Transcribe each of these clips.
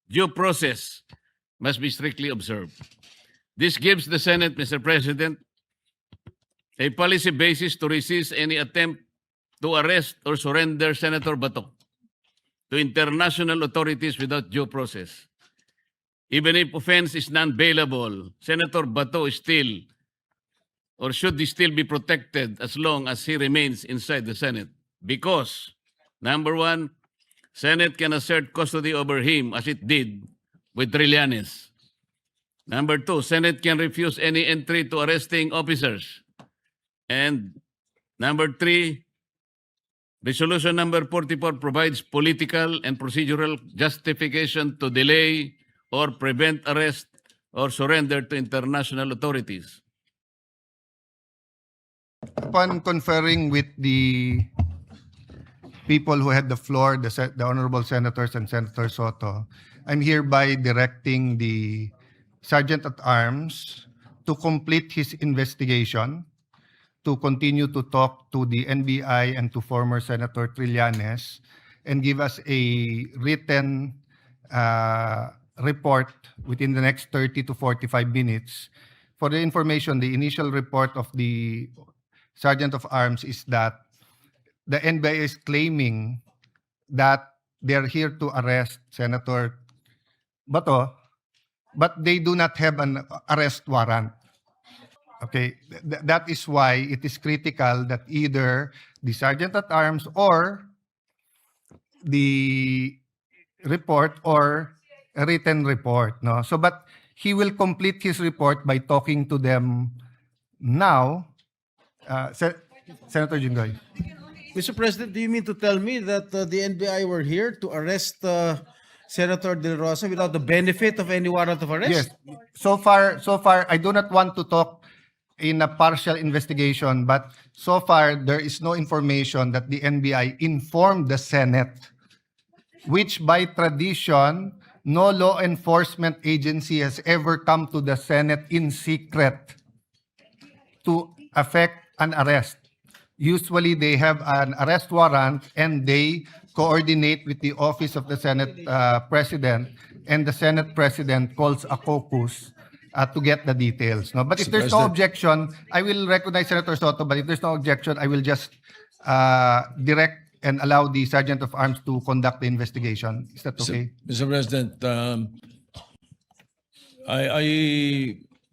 due process must be strictly observed. This gives the Senate, Mr. President, a policy basis to resist any attempt to arrest or surrender Senator Bato to international authorities without due process. Even if offense is non-bailable, Senator Bato is still or should still be protected as long as he remains inside the Senate. Because, number one, Senate can assert custody over him as it did with Trillanes. Number two, Senate can refuse any entry to arresting officers. And number three, Resolution number 44 provides political and procedural justification to delay or prevent arrest or surrender to international authorities. Upon conferring with the people who had the floor, the honorable senators and Senator Soto, I'm hereby directing the Sergeant at Arms to complete his investigation, to continue to talk to the NBI and to former Senator Trillanes, and give us a written report within the next 30 to 45 minutes. For the information, the initial report of the Sergeant of Arms is that the NBI is claiming that they're here to arrest Senator Bato, but they do not have an arrest warrant. Okay, that is why it is critical that either the Sergeant at Arms or the report or a written report, no? So, but he will complete his report by talking to them now. Senator Jinggoy. Mr. President, do you mean to tell me that the NBI were here to arrest Senator De La Rosa without the benefit of any warrant of arrest? Yes. So far, I do not want to talk in a partial investigation, but so far there is no information that the NBI informed the Senate, which by tradition, no law enforcement agency has ever come to the Senate in secret to effect an arrest. Usually they have an arrest warrant and they coordinate with the office of the Senate President, and the Senate President calls a caucus to get the details. No? But if there's no objection, I will recognize Senator Soto, but if there's no objection, I will just direct and allow the Sergeant of Arms to conduct the investigation. Is that okay? Mr. President,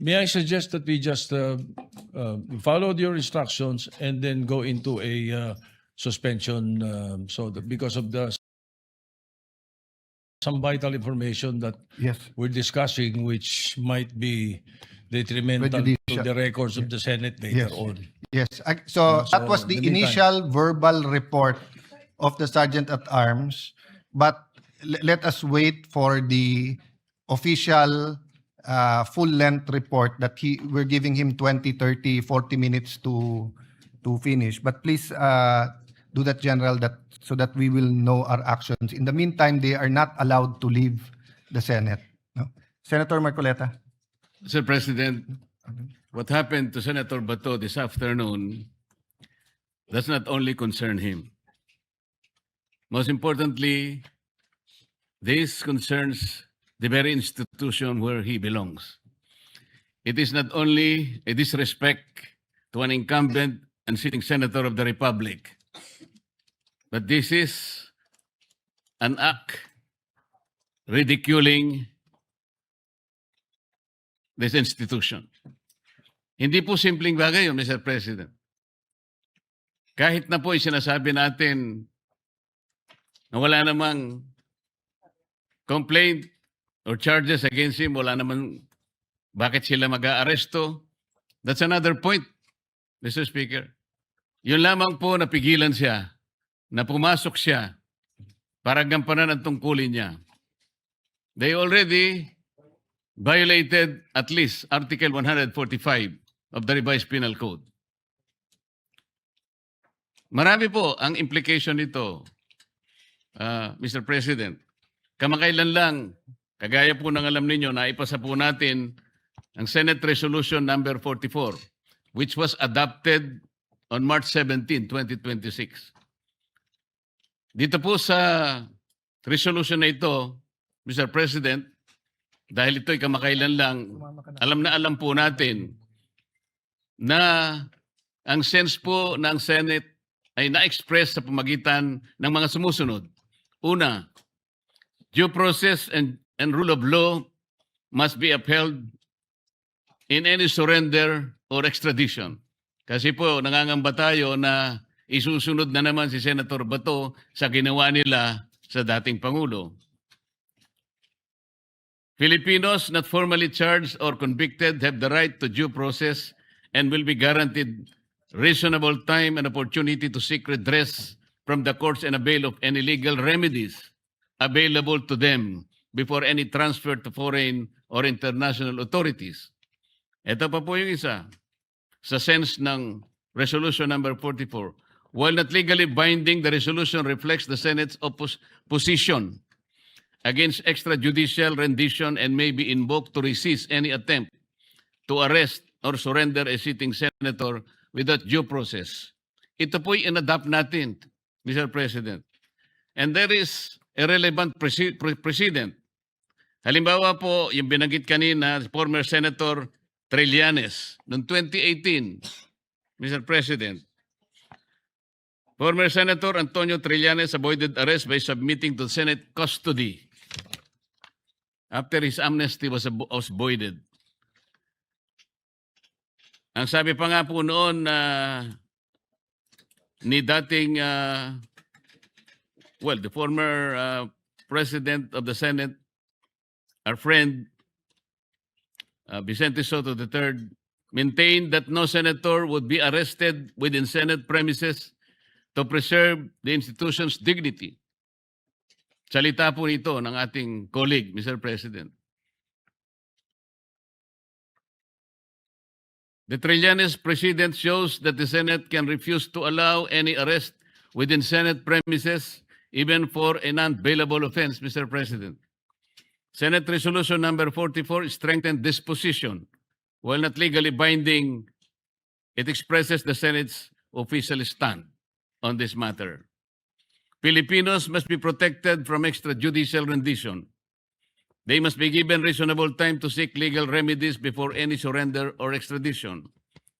may I suggest that we just follow your instructions and then go into a suspension so that because of some vital information that Yes. we're discussing, which might be detrimental to Prejudicial. the records of the Senate later Yes. on. Yes. So that was So, the in the meantime- initial verbal report of the Sergeant at Arms, but let us wait for the official full-length report that we're giving him 20, 30, 40 minutes to finish. But please do that, General, so that we will know our actions. In the meantime, they are not allowed to leave the Senate. No? Senator Marcoleta. Mr. President, what happened to Senator Bato this afternoon does not only concern him. Most importantly, this concerns the very institution where he belongs. It is not only a disrespect to an incumbent and sitting senator of the Republic, but this is an act ridiculing this institution. Hindi po simpleng bagay yun, Mr. President. Kahit na po sinasabi natin na wala namang complaint or charges against him, wala namang bakit sila mag-aaresto. That's another point, Mr. Speaker. Yun lamang po napigilan siya, na pumasok siya para gampanan ang tungkulin niya. They already violated at least Article 145 of the Revised Penal Code. Marami po ang implication nito, Mr. President. Kamakailan lang, kagaya po ng alam ninyo, naipasa po natin ang Senate Resolution number 44, which was adopted on March 17, 2026. Dito po sa resolution na ito, Mr. President, dahil ito'y kamakailan lang, alam po natin na ang sense po ng Senate ay na-express sa pamagitan ng mga sumusunod. Una, due process and rule of law must be upheld in any surrender or extradition. Kasi po, nangangamba tayo na isusunod na naman si Senator Bato sa ginawa nila sa dating Pangulo. Filipinos not formally charged or convicted have the right to due process and will be guaranteed reasonable time and opportunity to seek redress from the courts and avail of any legal remedies available to them before any transfer to foreign or international authorities. Ito pa po yung isa. Sa sense ng Resolution number 44. While not legally binding, the resolution reflects the Senate's position against extrajudicial rendition and may be invoked to resist any attempt to arrest or surrender a sitting senator without due process. Ito po'y in-adapt natin, Mr. President. And there is a relevant precedent. Halimbawa po, yung binanggit kanina, former Senator Trillanes, noong 2018, Mr. President. Former Senator Antonio Trillanes avoided arrest by submitting to Senate custody after his amnesty was voided. Ang sabi pa nga po noon ni dating, the former President of the Senate, our friend Vicente Soto III, maintained that no senator would be arrested within Senate premises to preserve the institution's dignity. Salita po nito ng ating colleague, Mr. President. The Trillanes precedent shows that the Senate can refuse to allow any arrest within Senate premises, even for a non-bailable offense, Mr. President. Senate Resolution number 44 strengthened this position. While not legally binding, it expresses the Senate's official stand on this matter. Filipinos must be protected from extrajudicial rendition. They must be given reasonable time to seek legal remedies before any surrender or extradition.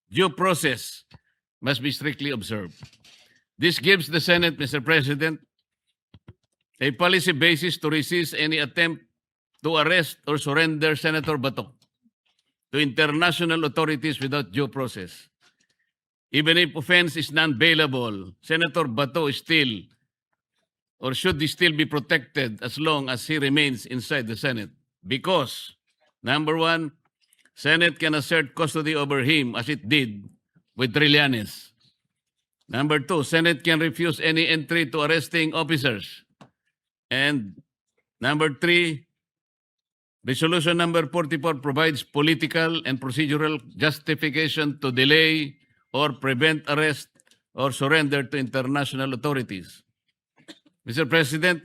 Due process must be strictly observed. This gives the Senate, Mr. President, a policy basis to resist any attempt to arrest or surrender Senator Bato to international authorities without due process. Even if offense is non-bailable, Senator Bato is still or should still be protected as long as he remains inside the Senate. Because, number one, Senate can assert custody over him as it did with Trillanes. Number two, Senate can refuse any entry to arresting officers. And number three, Resolution number 44 provides political and procedural justification to delay or prevent arrest or surrender to international authorities. Mr. President,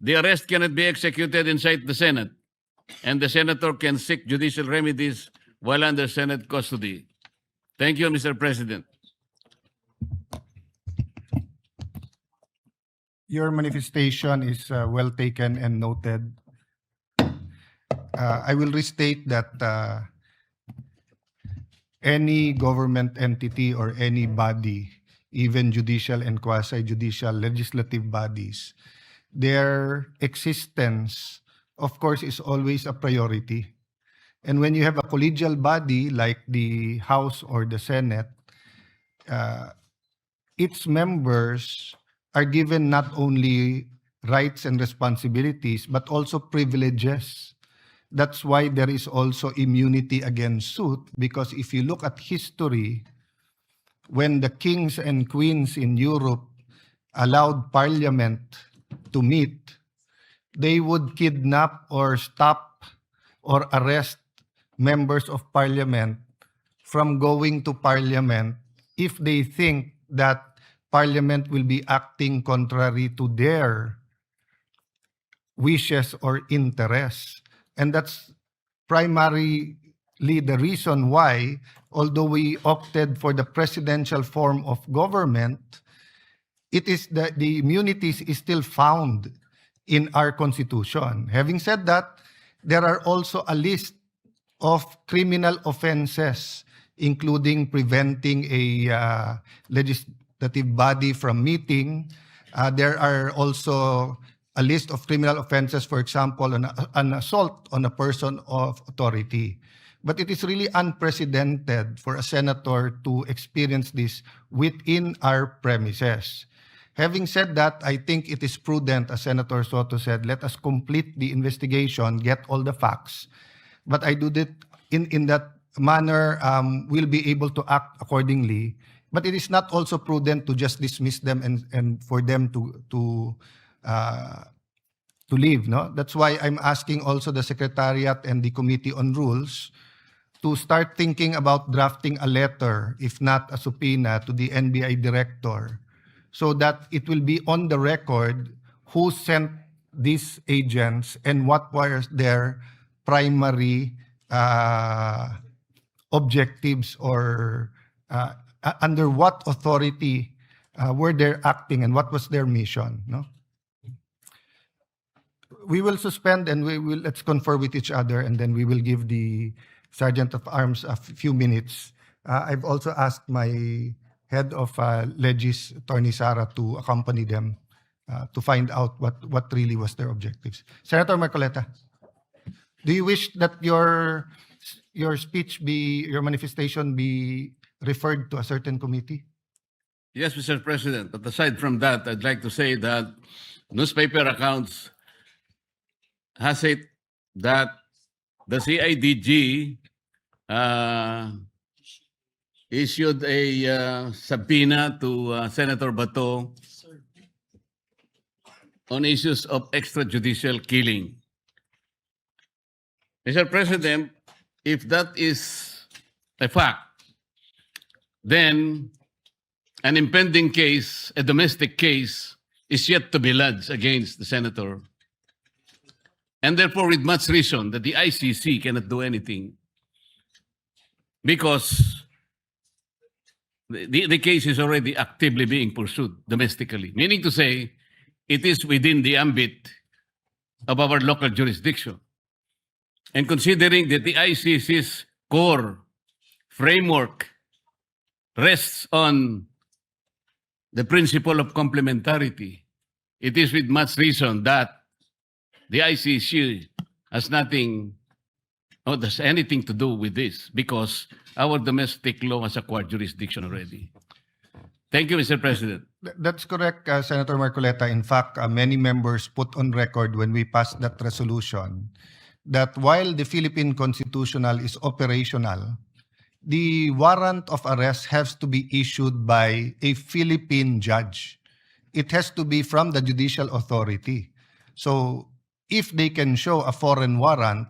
the arrest cannot be executed inside the Senate, and the senator can seek judicial remedies while under Senate custody. Thank you, Mr. President. Your manifestation is well taken and noted. I will restate that any government entity or any body, even judicial and quasi-judicial legislative bodies, their existence, of course, is always a priority. And when you have a collegial body like the House or the Senate, its members are given not only rights and responsibilities, but also privileges. That's why there is also immunity against suit, because if you look at history, when the kings and queens in Europe allowed parliament to meet, they would kidnap or stop or arrest members of parliament from going to parliament if they think that parliament will be acting contrary to their wishes or interests. And that's primarily the reason why, although we opted for the presidential form of government, it is that the immunities is still found in our Constitution. Having said that, there are also a list of criminal offenses, including preventing a legislative body from meeting. There are also a list of criminal offenses, for example, an assault on a person of authority. But it is really unprecedented for a senator to experience this within our premises. Having said that, I think it is prudent, as Senator Soto said, let us complete the investigation, get all the facts. But I do that in that manner, we'll be able to act accordingly. But it is not also prudent to just dismiss them and for them to leave. No, that's why I'm asking also the Secretariat and the Committee on Rules to start thinking about drafting a letter, if not a subpoena, to the NBI director, so that it will be on the record who sent these agents and what were their primary objectives, or under what authority were they acting and what was their mission. No? We will suspend and let's confer with each other, and then we will give the Sergeant of Arms a few minutes. I've also asked my head of Legis, Attorney Sara, to accompany them to find out what really was their objectives. Senator Marcoleta, do you wish that your speech your manifestation be referred to a certain committee? Yes, Mr. President. But aside from that, I'd like to say that newspaper accounts has it that the CIDG issued a subpoena to Senator Bato on issues of extrajudicial killing. Mr. President, if that is a fact, then an impending case, a domestic case, is yet to be lodged against the senator. And therefore, with much reason, that the ICC cannot do anything because the case is already actively being pursued domestically, meaning to say it is within the ambit of our local jurisdiction. And considering that the ICC's core framework rests on the principle of complementarity, it is with much reason that the ICC has nothing or does anything to do with this because our domestic law has acquired jurisdiction already. Thank you, Mr. President. That's correct, Senator Marcoleta. In fact, many members put on record when we passed that resolution that while the Philippine Constitutional is operational, the warrant of arrest has to be issued by a Philippine judge. It has to be from the judicial authority. So if they can show a foreign warrant,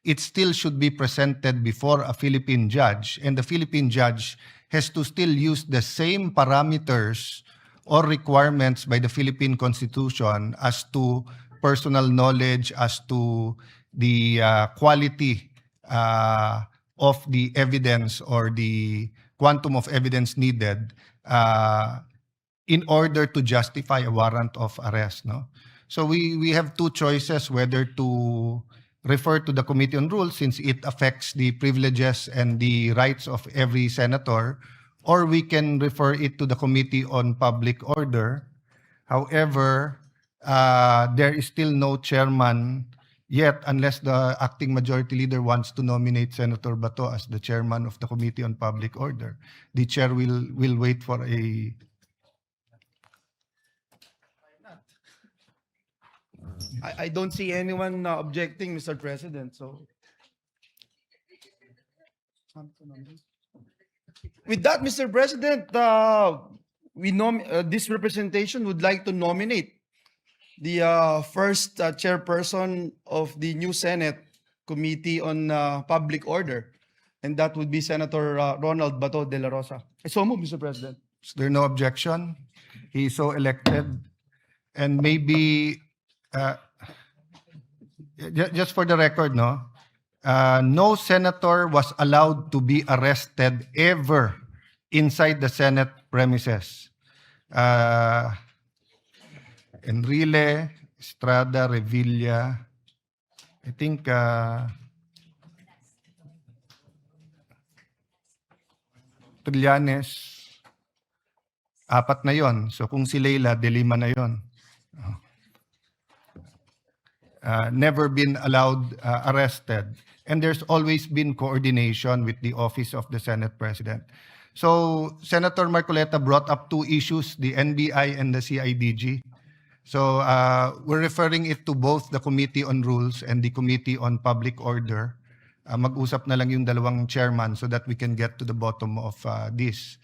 it still should be presented before a Philippine judge, and the Philippine judge has to still use the same parameters or requirements by the Philippine Constitution as to personal knowledge, as to the quality of the evidence or the quantum of evidence needed in order to justify a warrant of arrest. No? So we have two choices, whether to refer to the Committee on Rules since it affects the privileges and the rights of every senator, or we can refer it to the Committee on Public Order. However, there is still no chairman yet unless the acting majority leader wants to nominate Senator Bato as the chairman of the Committee on Public Order. The chair will wait for a... I don't see anyone objecting, Mr. President. So, with that, Mr. President, this representation would like to nominate the first chairperson of the new Senate Committee on Public Order, and that would be Senator Ronald Bato de la Rosa. I so move, Mr. President. Is there no objection? He is so elected. And maybe... just for the record, no senator was allowed to be arrested ever inside the Senate premises. Enrile Estrada, Revilla, I think Trillanes, 4 na yon. So kung si Leila, de 5 na yon. Never been allowed arrested. And there's always been coordination with the Office of the Senate President. So Senator Marcoleta brought up 2 issues, the NBI and the CIDG. So we're referring it to both the Committee on Rules and the Committee on Public Order. Mag-usap na lang yung dalawang chairman so that we can get to the bottom of this.